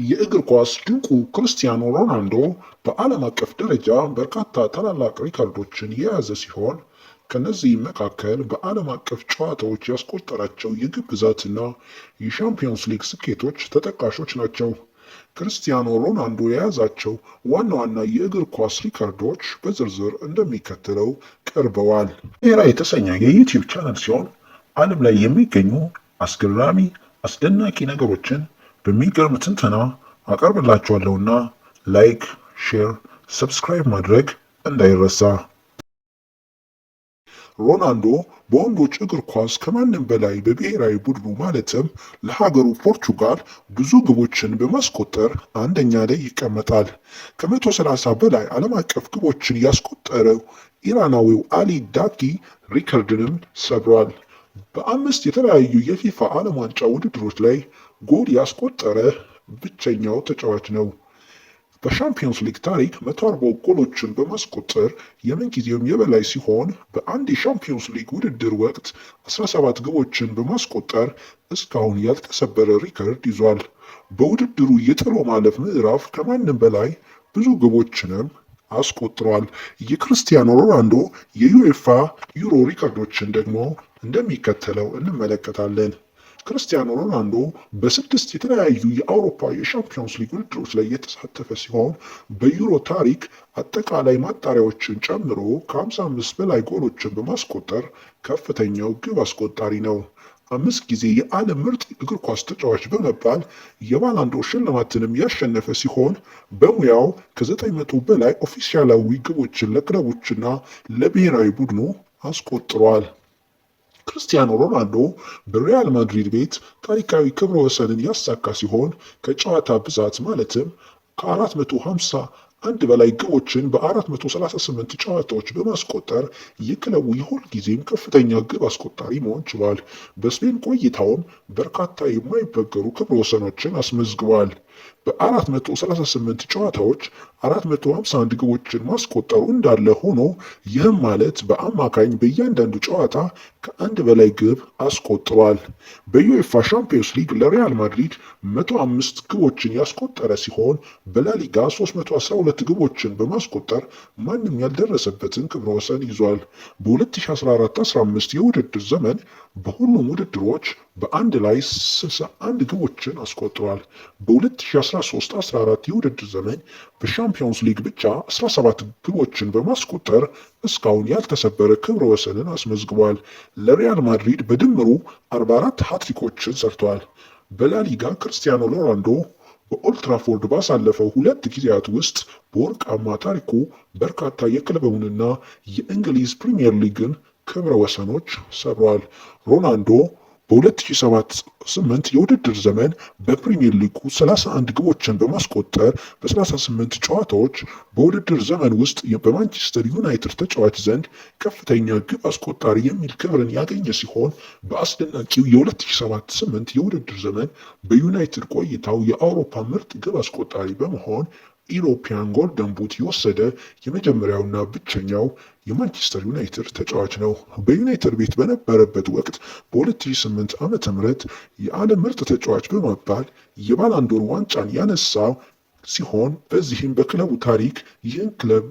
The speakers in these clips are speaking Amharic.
የእግር ኳስ ድንቁ ክርስቲያኖ ሮናልዶ በዓለም አቀፍ ደረጃ በርካታ ታላላቅ ሪካርዶችን የያዘ ሲሆን ከነዚህም መካከል በዓለም አቀፍ ጨዋታዎች ያስቆጠራቸው የግብ ብዛትና የሻምፒዮንስ ሊግ ስኬቶች ተጠቃሾች ናቸው። ክርስቲያኖ ሮናልዶ የያዛቸው ዋና ዋና የእግር ኳስ ሪካርዶች በዝርዝር እንደሚከተለው ቀርበዋል። ኤራ የተሰኘ የዩቲዩብ ቻናል ሲሆን ዓለም ላይ የሚገኙ አስገራሚ አስደናቂ ነገሮችን በሚገርም ትንተና አቀርብላችኋለሁና ላይክ፣ ሼር፣ ሰብስክራይብ ማድረግ እንዳይረሳ። ሮናልዶ በወንዶች እግር ኳስ ከማንም በላይ በብሔራዊ ቡድኑ ማለትም ለሀገሩ ፖርቹጋል ብዙ ግቦችን በማስቆጠር አንደኛ ላይ ይቀመጣል። ከ130 በላይ ዓለም አቀፍ ግቦችን ያስቆጠረው ኢራናዊው አሊ ዳኪ ሪከርድንም ሰብሯል። በ5 የተለያዩ የፊፋ ዓለም ዋንጫ ውድድሮች ላይ ጎል ያስቆጠረ ብቸኛው ተጫዋች ነው። በሻምፒዮንስ ሊግ ታሪክ 140 ጎሎችን በማስቆጠር የምንጊዜውም የበላይ ሲሆን በአንድ የሻምፒዮንስ ሊግ ውድድር ወቅት 17 ግቦችን በማስቆጠር እስካሁን ያልተሰበረ ሪከርድ ይዟል። በውድድሩ የጥሎ ማለፍ ምዕራፍ ከማንም በላይ ብዙ ግቦችንም አስቆጥሯል። የክርስቲያኖ ሮናልዶ የዩኤፋ ዩሮ ሪከርዶችን ደግሞ እንደሚከተለው እንመለከታለን። ክርስቲያኖ ሮናልዶ በ6 የተለያዩ የአውሮፓ የሻምፒዮንስ ሊግ ውድድሮች ላይ የተሳተፈ ሲሆን በዩሮ ታሪክ አጠቃላይ ማጣሪያዎችን ጨምሮ ከ55 በላይ ጎሎችን በማስቆጠር ከፍተኛው ግብ አስቆጣሪ ነው። 5 ጊዜ የዓለም ምርጥ እግር ኳስ ተጫዋች በመባል የባላንዶር ሽልማትንም ያሸነፈ ሲሆን በሙያው ከ900 በላይ ኦፊሻላዊ ግቦችን ለክለቦችና ለብሔራዊ ቡድኑ አስቆጥሯል። ክርስቲያኖ ሮናልዶ በሪያል ማድሪድ ቤት ታሪካዊ ክብረ ወሰንን ያሳካ ሲሆን ከጨዋታ ብዛት ማለትም ከ451 በላይ ግቦችን በ438 ጨዋታዎች በማስቆጠር የክለቡ የሁል ጊዜም ከፍተኛ ግብ አስቆጣሪ መሆን ችሏል። በስፔን ቆይታውም በርካታ የማይበገሩ ክብረ ወሰኖችን አስመዝግቧል። በ438 ጨዋታዎች 451 ግቦችን ማስቆጠሩ እንዳለ ሆኖ ይህም ማለት በአማካኝ በእያንዳንዱ ጨዋታ ከአንድ በላይ ግብ አስቆጥሯል። በዩኤፋ ሻምፒዮንስ ሊግ ለሪያል ማድሪድ 105 ግቦችን ያስቆጠረ ሲሆን በላሊጋ 312 ግቦችን በማስቆጠር ማንም ያልደረሰበትን ክብረ ወሰን ይዟል። በ2014-15 የውድድር ዘመን በሁሉም ውድድሮች በአንድ ላይ 61 ግቦችን አስቆጥሯል። በ2013-14 የውድድር ዘመን በሻምፒዮንስ ሊግ ብቻ 17 ግቦችን በማስቆጠር እስካሁን ያልተሰበረ ክብረ ወሰንን አስመዝግቧል። ለሪያል ማድሪድ በድምሩ 44 ሃትሪኮችን ሰርቷል። በላሊጋ ክርስቲያኖ ሮናልዶ በኦልትራፎርድ ባሳለፈው 2 ጊዜያት ውስጥ በወርቃማ ታሪኩ በርካታ የክለቡንና የእንግሊዝ ፕሪምየር ሊግን ክብረ ወሰኖች ሰብሯል። ሮናልዶ በ2007-8 የውድድር ዘመን በፕሪሚየር ሊጉ 31 ግቦችን በማስቆጠር በ38 ጨዋታዎች በውድድር ዘመን ውስጥ በማንቸስተር ዩናይትድ ተጫዋች ዘንድ ከፍተኛ ግብ አስቆጣሪ የሚል ክብርን ያገኘ ሲሆን በአስደናቂው የ2007-8 የውድድር ዘመን በዩናይትድ ቆይታው የአውሮፓ ምርጥ ግብ አስቆጣሪ በመሆን ኢሮፒያን ጎልደን ቡት የወሰደ የመጀመሪያውና ብቸኛው የማንቸስተር ዩናይትድ ተጫዋች ነው። በዩናይትድ ቤት በነበረበት ወቅት በ2008 ዓ.ም የዓለም ምርጥ ተጫዋች በመባል የባላንዶር ዋንጫን ያነሳ ሲሆን በዚህም በክለቡ ታሪክ ይህን ክለብ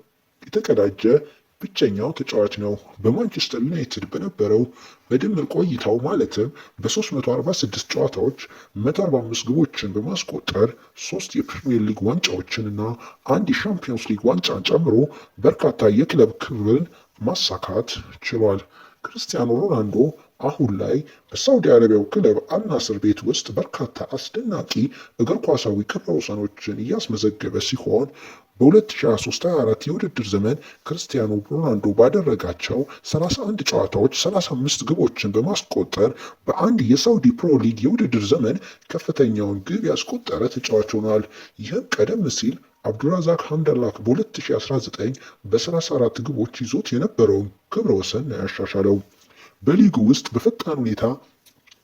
የተቀዳጀ ብቸኛው ተጫዋች ነው። በማንቸስተር ዩናይትድ በነበረው በድምር ቆይታው ማለትም በ346 ጨዋታዎች 145 ግቦችን በማስቆጠር 3 የፕሪሚየር ሊግ ዋንጫዎችንና 1 የሻምፒዮንስ ሊግ ዋንጫን ጨምሮ በርካታ የክለብ ክብርን ማሳካት ችሏል። ክርስቲያኖ ሮናልዶ አሁን ላይ በሳውዲ አረቢያው ክለብ አልናስር ቤት ውስጥ በርካታ አስደናቂ እግር ኳሳዊ ክብረ ወሰኖችን እያስመዘገበ ሲሆን በ2023-24 የውድድር ዘመን ክርስቲያኖ ሮናልዶ ባደረጋቸው 31 ጨዋታዎች 35 ግቦችን በማስቆጠር በአንድ የሳውዲ ፕሮ ሊግ የውድድር ዘመን ከፍተኛውን ግብ ያስቆጠረ ተጫዋች ሆኗል። ይህም ቀደም ሲል አብዱራዛቅ ሐምዳላክ በ2019 በ34 ግቦች ይዞት የነበረውን ክብረ ወሰን ያሻሻለው። በሊጉ ውስጥ በፈጣን ሁኔታ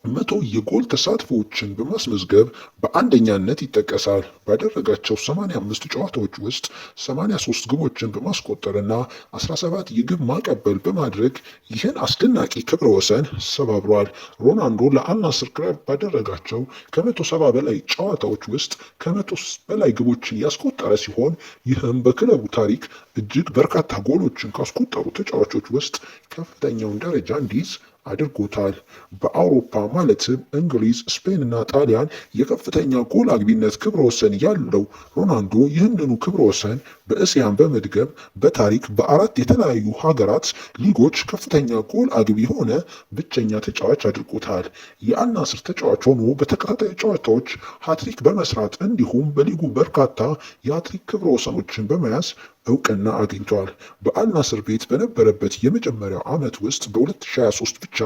100 የጎል ተሳትፎዎችን በማስመዝገብ በአንደኛነት ይጠቀሳል። ባደረጋቸው 85 ጨዋታዎች ውስጥ 83 ግቦችን በማስቆጠርና 17 የግብ ማቀበል በማድረግ ይህን አስደናቂ ክብረ ወሰን ሰባብሯል። ሮናልዶ ለአልናስር ክለብ ባደረጋቸው ከ170 በላይ ጨዋታዎች ውስጥ ከ100 በላይ ግቦችን ያስቆጠረ ሲሆን ይህም በክለቡ ታሪክ እጅግ በርካታ ጎሎችን ካስቆጠሩ ተጫዋቾች ውስጥ ከፍተኛውን ደረጃ እንዲይዝ አድርጎታል። በአውሮፓ ማለትም እንግሊዝ፣ ስፔን እና ጣሊያን የከፍተኛ ጎል አግቢነት ክብረ ወሰን ያለው ሮናልዶ ይህንኑ ክብረ ወሰን በእስያን በመድገም በታሪክ በ4 የተለያዩ ሀገራት ሊጎች ከፍተኛ ጎል አግቢ የሆነ ብቸኛ ተጫዋች አድርጎታል። የአልናስር ተጫዋች ሆኖ በተከታታይ ጨዋታዎች ሃትሪክ በመስራት እንዲሁም በሊጉ በርካታ የሃትሪክ ክብረ ወሰኖችን በመያዝ እውቅና አግኝቷል። በአልናስር ቤት በነበረበት የመጀመሪያው ዓመት ውስጥ በ2023 ብቻ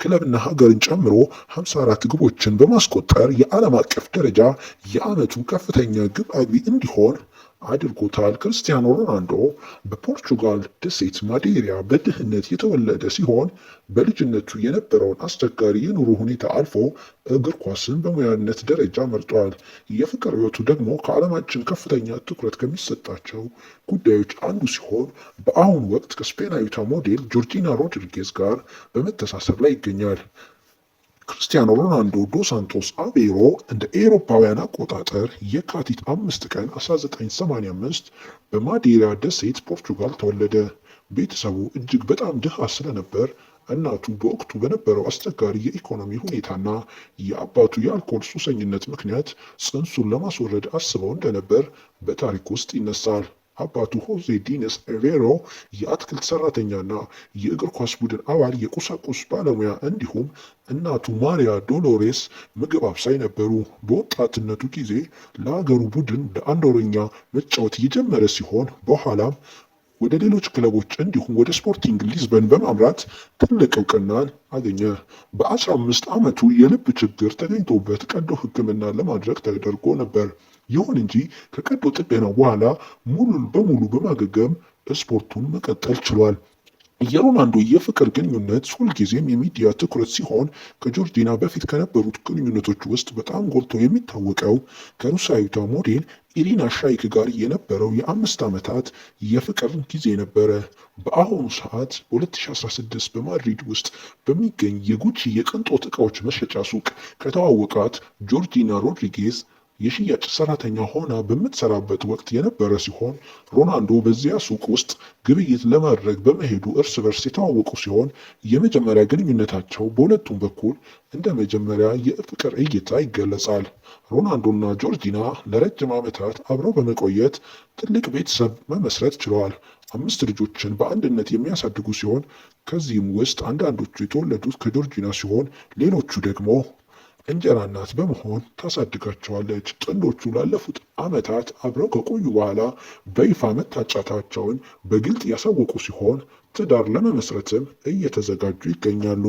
ክለብና ሀገርን ጨምሮ 54 ግቦችን በማስቆጠር የዓለም አቀፍ ደረጃ የዓመቱ ከፍተኛ ግብ አግቢ እንዲሆን አድርጎታል። ክርስቲያኖ ሮናልዶ በፖርቹጋል ደሴት ማዴራ በድህነት የተወለደ ሲሆን በልጅነቱ የነበረውን አስቸጋሪ የኑሮ ሁኔታ አልፎ እግር ኳስን በሙያነት ደረጃ መርጧል። የፍቅር ሕይወቱ ደግሞ ከዓለማችን ከፍተኛ ትኩረት ከሚሰጣቸው ጉዳዮች አንዱ ሲሆን በአሁኑ ወቅት ከስፔናዊቷ ሞዴል ጆርጂና ሮድሪጌዝ ጋር በመተሳሰር ላይ ይገኛል። ክርስቲያኖ ሮናልዶ ዶ ሳንቶስ አቬሮ እንደ ኤሮፓውያን አቆጣጠር የካቲት 5 ቀን 1985 በማዴራ ደሴት ፖርቹጋል ተወለደ። ቤተሰቡ እጅግ በጣም ድሃ ስለነበር እናቱ በወቅቱ በነበረው አስቸጋሪ የኢኮኖሚ ሁኔታና የአባቱ የአልኮል ሱሰኝነት ምክንያት ጽንሱን ለማስወረድ አስበው እንደነበር በታሪክ ውስጥ ይነሳል። አባቱ ሆዜ ዲነስ ኤቬሮ የአትክልት ሰራተኛና የእግር ኳስ ቡድን አባል የቁሳቁስ ባለሙያ እንዲሁም እናቱ ማሪያ ዶሎሬስ ምግብ አብሳይ ነበሩ። በወጣትነቱ ጊዜ ለሀገሩ ቡድን ለአንዶረኛ መጫወት የጀመረ ሲሆን በኋላም ወደ ሌሎች ክለቦች እንዲሁም ወደ ስፖርቲንግ ሊዝበን በማምራት ትልቅ እውቅናን አገኘ። በ15 ዓመቱ የልብ ችግር ተገኝቶበት ቀዶ ሕክምና ለማድረግ ተደርጎ ነበር። ይሁን እንጂ ከቀዶ ጥገናው በኋላ ሙሉ በሙሉ በማገገም ስፖርቱን መቀጠል ችሏል። የሮናልዶ የፍቅር ግንኙነት ሁልጊዜም የሚዲያ ትኩረት ሲሆን ከጆርጂና በፊት ከነበሩት ግንኙነቶች ውስጥ በጣም ጎልቶ የሚታወቀው ከሩሲያዊቷ ሞዴል ኢሪና ሻይክ ጋር የነበረው የ5 ዓመታት የፍቅር ጊዜ ነበረ። በአሁኑ ሰዓት በ2016 በማድሪድ ውስጥ በሚገኝ የጉቺ የቅንጦት ዕቃዎች መሸጫ ሱቅ ከተዋወቃት ጆርጂና ሮድሪጌዝ የሽያጭ ሰራተኛ ሆና በምትሰራበት ወቅት የነበረ ሲሆን ሮናልዶ በዚያ ሱቅ ውስጥ ግብይት ለማድረግ በመሄዱ እርስ በርስ የተዋወቁ ሲሆን የመጀመሪያ ግንኙነታቸው በሁለቱም በኩል እንደ መጀመሪያ የፍቅር እይታ ይገለጻል። ሮናልዶና ጆርጂና ለረጅም ዓመታት አብረው በመቆየት ትልቅ ቤተሰብ መመስረት ችለዋል። 5 ልጆችን በአንድነት የሚያሳድጉ ሲሆን ከዚህም ውስጥ አንዳንዶቹ የተወለዱት ከጆርጂና ሲሆን ሌሎቹ ደግሞ እንጀራ እናት በመሆን ታሳድጋቸዋለች። ጥንዶቹ ላለፉት ዓመታት አብረው ከቆዩ በኋላ በይፋ መታጨታቸውን በግልጽ ያሳወቁ ሲሆን ትዳር ለመመስረትም እየተዘጋጁ ይገኛሉ።